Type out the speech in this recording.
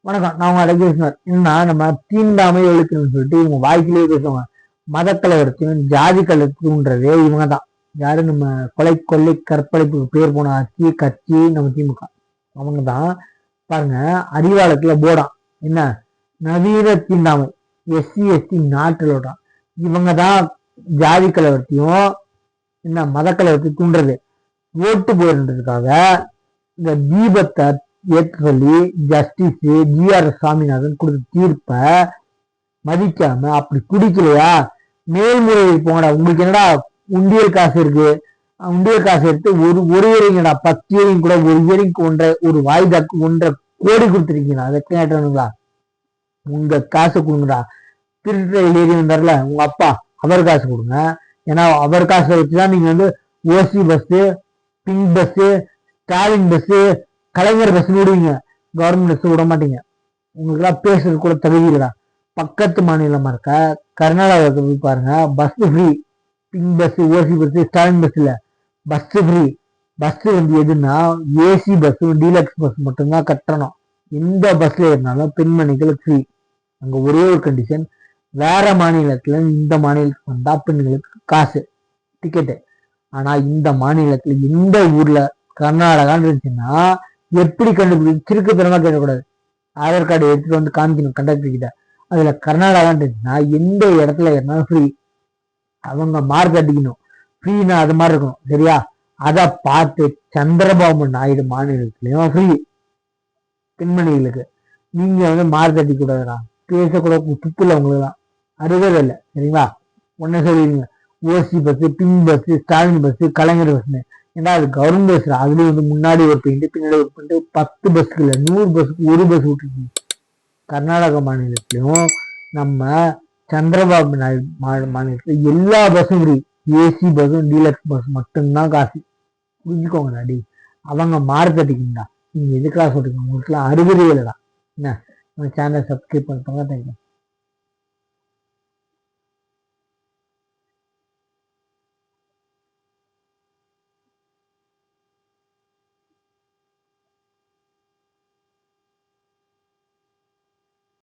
வணக்கம், நான் உங்க அழகேஸ்வர். என்னன்னா நம்ம தீண்டாமை ஒழிக்கணும்னு சொல்லிட்டு இவங்க வாய்க்கிலேயே பேசுவாங்க. மத கலவரத்தையும் ஜாதி கலவரத்துன்றதே இவங்க தான். யாரு? நம்ம கொலை கொள்ளை கற்பழிப்புக்கு பேர் போன கட்சி நம்ம திமுக. அவங்க தான். பாருங்க, அறிவாளத்துல போடான் என்ன, நவீன தீண்டாமை, எஸ்சி எஸ்டி நாட்டிலோட இவங்க தான் ஜாதி கலவரத்தையும் என்ன மத கலவரத்தையும் தூண்டுறது. ஓட்டு போயிருன்றதுக்காக இந்த தீபத்தை ஏற்று சொல்லி ஜஸ்டிஸ் ஜிஆர் சாமிநாதன் கொடுத்த தீர்ப்பை மதிக்காம, அப்படி குடிக்கலையா மேல்முறையை போங்கடா, உங்களுக்கு என்னடா உண்டியல் காசு இருக்கு, உண்டியல் காசு எடுத்து ஒரு இயரிங்கடா, 10 இயரிங் கூட ஒரு இயரிங் ஒரு வாய்தாக்கு 1.5 கோடி கொடுத்துருக்கீங்களா, அதை கேட்டுங்களா? உங்க காசு கொடுங்கடா. திருட்டு ஏறி வந்தார்ல உங்க அப்பா, அவர் காசு கொடுங்க. ஏன்னா அவர் காசை வச்சுதான் நீங்க OC bus, pink bus, Stalin bus, Kalaignar bus விடுவீங்க, கவர்மெண்ட் பஸ் விட மாட்டீங்க. உங்களுக்கு எல்லாம் பேசுறது கூட தகுதி இல்லடா. பக்கத்து மாநிலமா இருக்க கர்நாடகாவுக்கு போய் பாருங்க, பஸ் ஃப்ரீ. பிங்க் பஸ், ஓசி பஸ், ஸ்டாலின் பஸ் இல்ல, பஸ் ஃப்ரீ. பஸ் எதுன்னா ஏசி பஸ், டீலக்ஸ் பஸ் மட்டும்தான் கட்டணும். எந்த பஸ்ல ஏறினாலும் பெண்மணிகளுக்கு ஃப்ரீ. அங்க ஒரே ஒரு கண்டிஷன், வேற மாநிலத்துல இந்த மாநிலத்துக்கு வந்தா பெண்களுக்கு காசு டிக்கெட்டு. ஆனா இந்த மாநிலத்துல எந்த ஊர்ல கர்நாடகான்னு இருந்துச்சுன்னா எப்படி கண்டுபிடிச்சு திருக்குத்தனமா கேட்கக்கூடாது. ஆதார் கார்டு எடுத்துட்டு காமிக்கணும் கண்டக்டர் கிட்ட. அதுல கர்நாடகான்னு இருந்துச்சுன்னா எந்த இடத்துல இருந்தாலும் ஃப்ரீ. அவங்க மார்க் அடிக்கணும், ஃப்ரீனா அது மாதிரி இருக்கணும், சரியா? அதை பார்த்து சந்திரபாபு நாயுடு மாநிலத்திலயும் ஃப்ரீ பெண்மணிகளுக்கு. நீங்க மார்க் அடிக்க கூடாதுடா, பேசக்கூட துப்புல உங்களுக்கு தான் அறுபது இல்லை, சரிங்களா? ஒன்னு சொல்லிடுங்க, OC bus, pink bus, Stalin bus, Kalaignar பஸ்ன்னு. ஏன்னா அது கவர்மெண்ட் பஸ். அதுலயும் முன்னாடி ஒரு பெயிண்ட் பின்னாடி ஒரு பெயிண்ட், 10 பஸ்க்கு இல்லை 100 பஸ்க்கு ஒரு பஸ் விட்டுருக்கீங்க. கர்நாடக மாநிலத்திலையும் நம்ம சந்திரபாபு நாயுடு மாநிலத்துல எல்லா பஸ்ஸும் ஃப்ரீ. ஏசி பஸ்ஸும் டீலக்ஸ் பஸ் மட்டும்தான் காசு. புரிஞ்சுக்கோங்க டாடி. அவங்க மார்க் அடிக்கணும்டா. நீங்க எதுக்காக சொல்றீங்க? உங்களுக்கு எல்லாம் 60 இல்லடா. என்ன, சேனலை சப்ஸ்கிரைப் பண்ணிட்டு தேங்க்யூ.